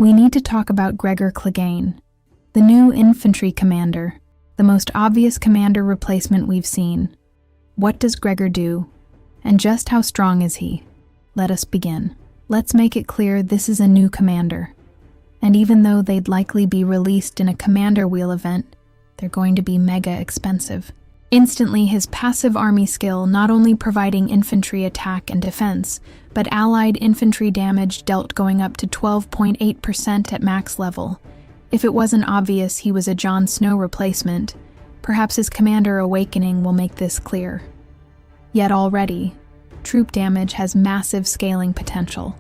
We need to talk about Gregor Clegane, the new infantry commander, the most obvious commander replacement we've seen. What does Gregor do? And just how strong is he? Let us begin. Let's make it clear this is a new commander. And even though they'd likely be released in a commander wheel event, they're going to be mega expensive. Instantly, his passive army skill not only providing infantry attack and defense, but allied infantry damage dealt going up to 12.8% at max level. If it wasn't obvious he was a Jon Snow replacement, perhaps his commander awakening will make this clear. Yet already, troop damage has massive scaling potential.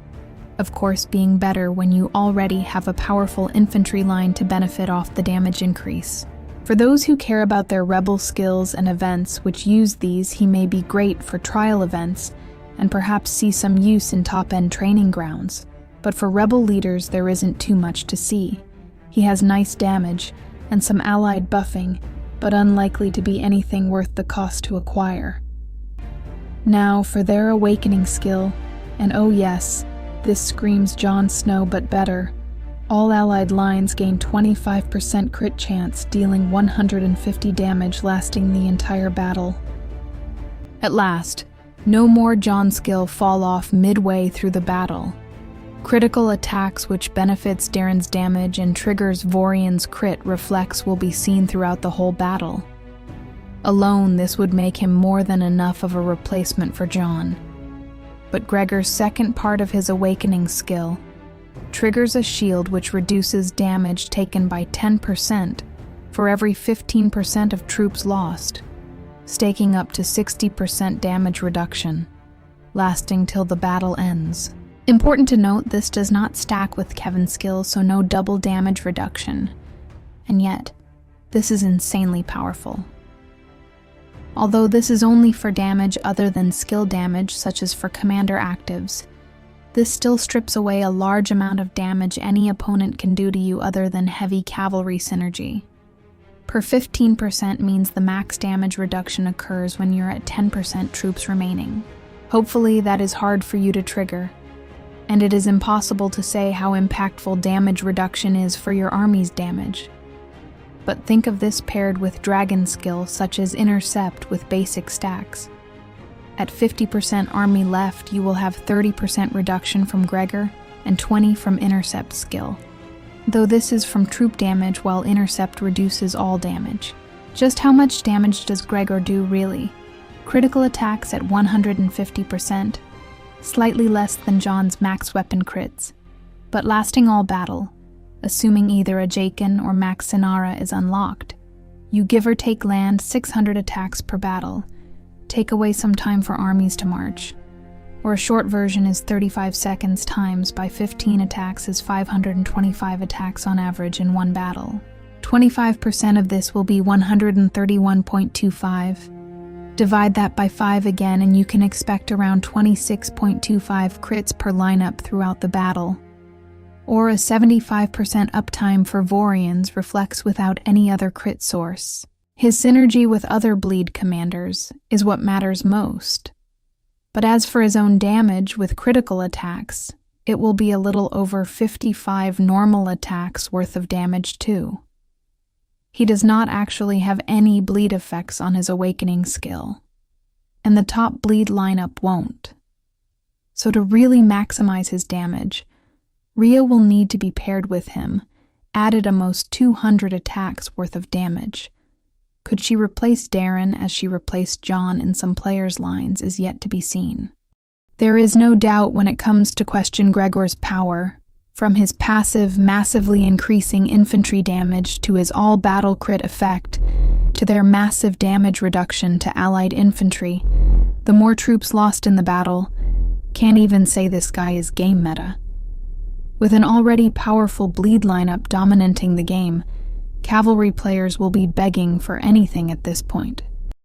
Of course, being better when you already have a powerful infantry line to benefit off the damage increase. For those who care about their rebel skills and events which use these, he may be great for trial events and perhaps see some use in top-end training grounds. But for rebel leaders, there isn't too much to see. He has nice damage and some allied buffing, but unlikely to be anything worth the cost to acquire. Now for their awakening skill, and oh yes, this screams Jon Snow but better. All allied lines gain 25% crit chance, dealing 150 damage lasting the entire battle. At last, no more Jon skill fall off midway through the battle. Critical attacks which benefits Darren's damage and triggers Vorian's crit reflex will be seen throughout the whole battle. Alone, this would make him more than enough of a replacement for Jon. But Gregor's second part of his awakening skill triggers a shield which reduces damage taken by 10% for every 15% of troops lost, staking up to 60% damage reduction, lasting till the battle ends. Important to note, this does not stack with Kevin's skill, so no double damage reduction. And yet, this is insanely powerful. Although this is only for damage other than skill damage, such as for commander actives, this still strips away a large amount of damage any opponent can do to you other than heavy cavalry synergy. Per 15% means the max damage reduction occurs when you're at 10% troops remaining. Hopefully that is hard for you to trigger, and it is impossible to say how impactful damage reduction is for your army's damage. But think of this paired with dragon skill such as intercept with basic stacks. At 50% army left, you will have 30% reduction from Gregor and 20% from intercept skill, though this is from troop damage while intercept reduces all damage. Just how much damage does Gregor do really? Critical attacks at 150%, slightly less than Jon's max weapon crits, but lasting all battle, assuming either a Jaqen or max Sinara is unlocked. You give or take land 600 attacks per battle, take away some time for armies to march, or a short version is 35 seconds times by 15 attacks is 525 attacks on average in one battle. 25% of this will be 131.25. Divide that by 5 again and you can expect around 26.25 crits per lineup throughout the battle. Or a 75% uptime for Vorians reflects without any other crit source. His synergy with other bleed commanders is what matters most. But as for his own damage with critical attacks, it will be a little over 55 normal attacks worth of damage too. He does not actually have any bleed effects on his awakening skill, and the top bleed lineup won't. So to really maximize his damage, Rhea will need to be paired with him, added a most 200 attacks worth of damage. Could she replace Darren as she replaced Jon in some players' lines is yet to be seen. There is no doubt when it comes to question Gregor's power, from his passive, massively increasing infantry damage to his all-battle crit effect, to their massive damage reduction to allied infantry, the more troops lost in the battle, can't even say this guy is game meta. With an already powerful bleed lineup dominating the game, cavalry players will be begging for anything at this point.